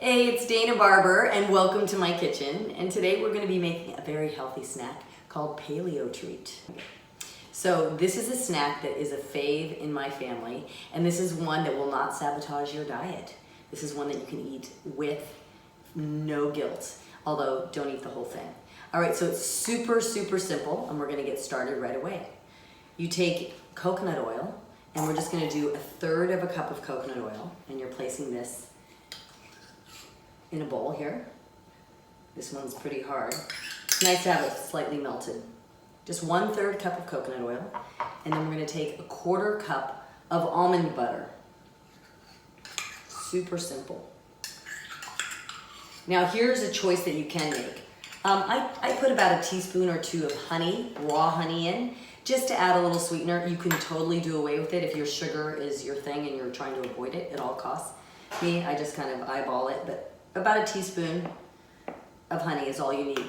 Hey, it's Dana Barbour and welcome to my kitchen. And today we're going to be making a very healthy snack called Paleo treat. So this is a snack that is a fave in my family, and this is one that will not sabotage your diet. This is one that you can eat with no guilt, although don't eat the whole thing. All right, so it's super simple, and we're going to get started right away. You take coconut oil, and we're just going to do 1/3 cup of coconut oil, and you're placing this in a bowl here. This one's pretty hard. It's nice to have it slightly melted. Just 1/3 cup of coconut oil, and then we're going to take 1/4 cup of almond butter. Super simple. Now here's a choice that you can make. I put about 1 teaspoon or 2 of honey, raw honey in, just to add a little sweetener. You can totally do away with it if your sugar is your thing and you're trying to avoid it at all costs. Me, I just kind of eyeball it, but about 1 teaspoon of honey is all you need.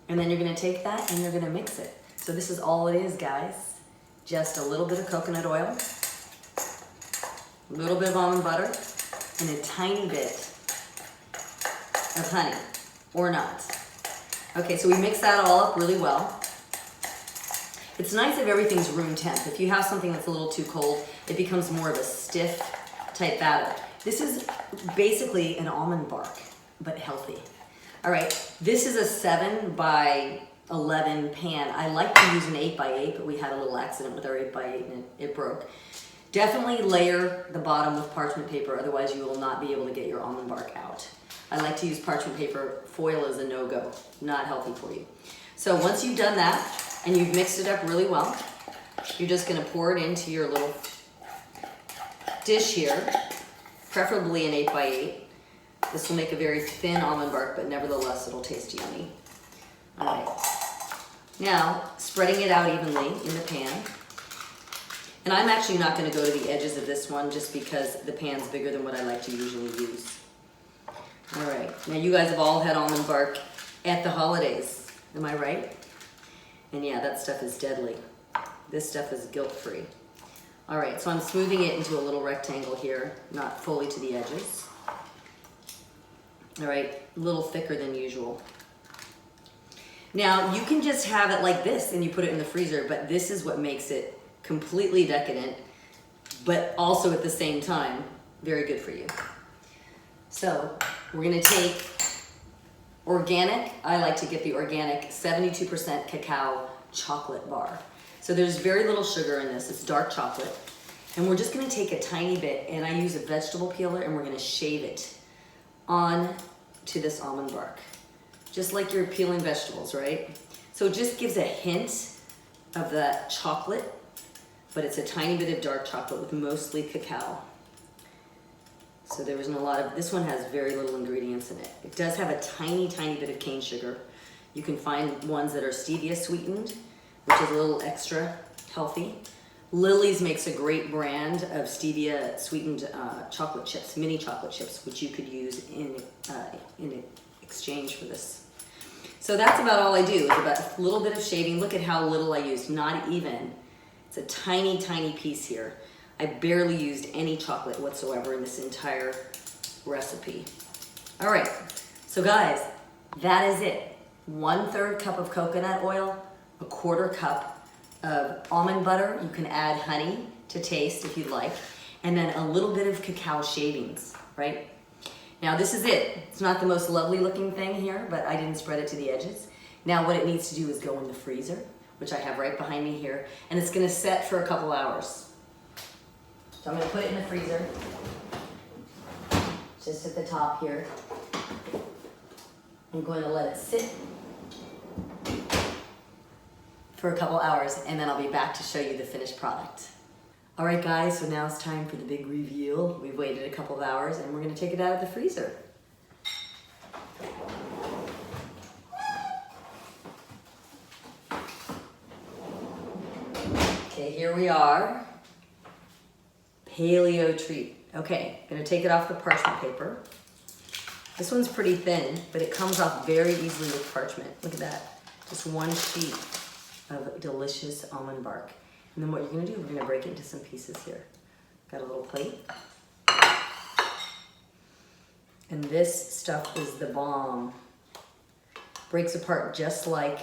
And then you're gonna take that and you're gonna mix it. So this is all it is, guys. Just a little bit of coconut oil, a little bit of almond butter, and a tiny bit of honey, or not. Okay, so we mix that all up really well. It's nice if everything's room temp. If you have something that's a little too cold, it becomes more of a stiff type batter. This is basically an almond bark, but healthy. All right, this is a 7 by 11 pan. I like to use an 8 by 8, but we had a little accident with our 8 by 8 and it broke. Definitely layer the bottom with parchment paper, otherwise you will not be able to get your almond bark out. I like to use parchment paper. Foil is a no-go, not healthy for you. So once you've done that and you've mixed it up really well, you're just gonna pour it into your little dish here, preferably an 8 by 8. This will make a very thin almond bark, but nevertheless it'll taste yummy. All right, now spreading it out evenly in the pan. And I'm actually not gonna go to the edges of this one just because the pan's bigger than what I like to usually use. All right, now you guys have all had almond bark at the holidays, am I right? And yeah, that stuff is deadly. This stuff is guilt-free. All right, so I'm smoothing it into a little rectangle here, not fully to the edges. All right, a little thicker than usual. Now, you can just have it like this and you put it in the freezer, but this is what makes it completely decadent, but also at the same time, very good for you. So, we're gonna take organic, I like to get the organic 72% cacao chocolate bar. So there's very little sugar in this, it's dark chocolate. And we're just gonna take a tiny bit, and I use a vegetable peeler, and we're gonna shave it on to this almond bark. Just like you're peeling vegetables, right? So it just gives a hint of that chocolate, but it's a tiny bit of dark chocolate with mostly cacao. So there isn't a lot of, this one has very little ingredients in it. It does have a tiny bit of cane sugar. You can find ones that are stevia sweetened, which is a little extra healthy. Lily's makes a great brand of stevia sweetened chocolate chips, mini chocolate chips, which you could use in exchange for this. So that's about all I do, is about a little bit of shaving. Look at how little I used, not even. It's a tiny piece here. I barely used any chocolate whatsoever in this entire recipe. All right, so guys, that is it. 1/3 cup of coconut oil, 1/4 cup of almond butter. You can add honey to taste if you'd like, and then a little bit of cacao shavings, right? Now this is it. It's not the most lovely looking thing here, but I didn't spread it to the edges. Now what it needs to do is go in the freezer, which I have right behind me here, and it's gonna set for a couple hours. So I'm gonna put it in the freezer, just at the top here. I'm going to let it sit for a couple hours, and then I'll be back to show you the finished product. All right guys, so now it's time for the big reveal. We've waited a couple of hours and we're gonna take it out of the freezer. Okay, here we are. Paleo treat. Okay, gonna take it off the parchment paper. This one's pretty thin, but it comes off very easily with parchment. Look at that, just one sheet of delicious almond bark. And then what you're gonna do, we're gonna break it into some pieces here. Got a little plate. And this stuff is the bomb. Breaks apart just like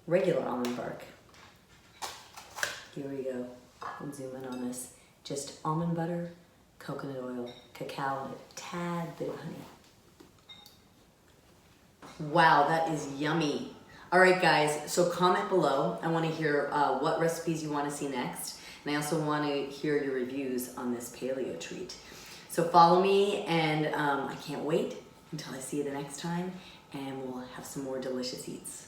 regular almond bark. Here we go. And zoom in on this. Just almond butter, coconut oil, cacao, and a tad bit of honey. Wow, that is yummy. All right, guys, so comment below. I want to hear what recipes you want to see next. And I also want to hear your reviews on this paleo treat. So follow me, and I can't wait until I see you the next time, and we'll have some more delicious eats.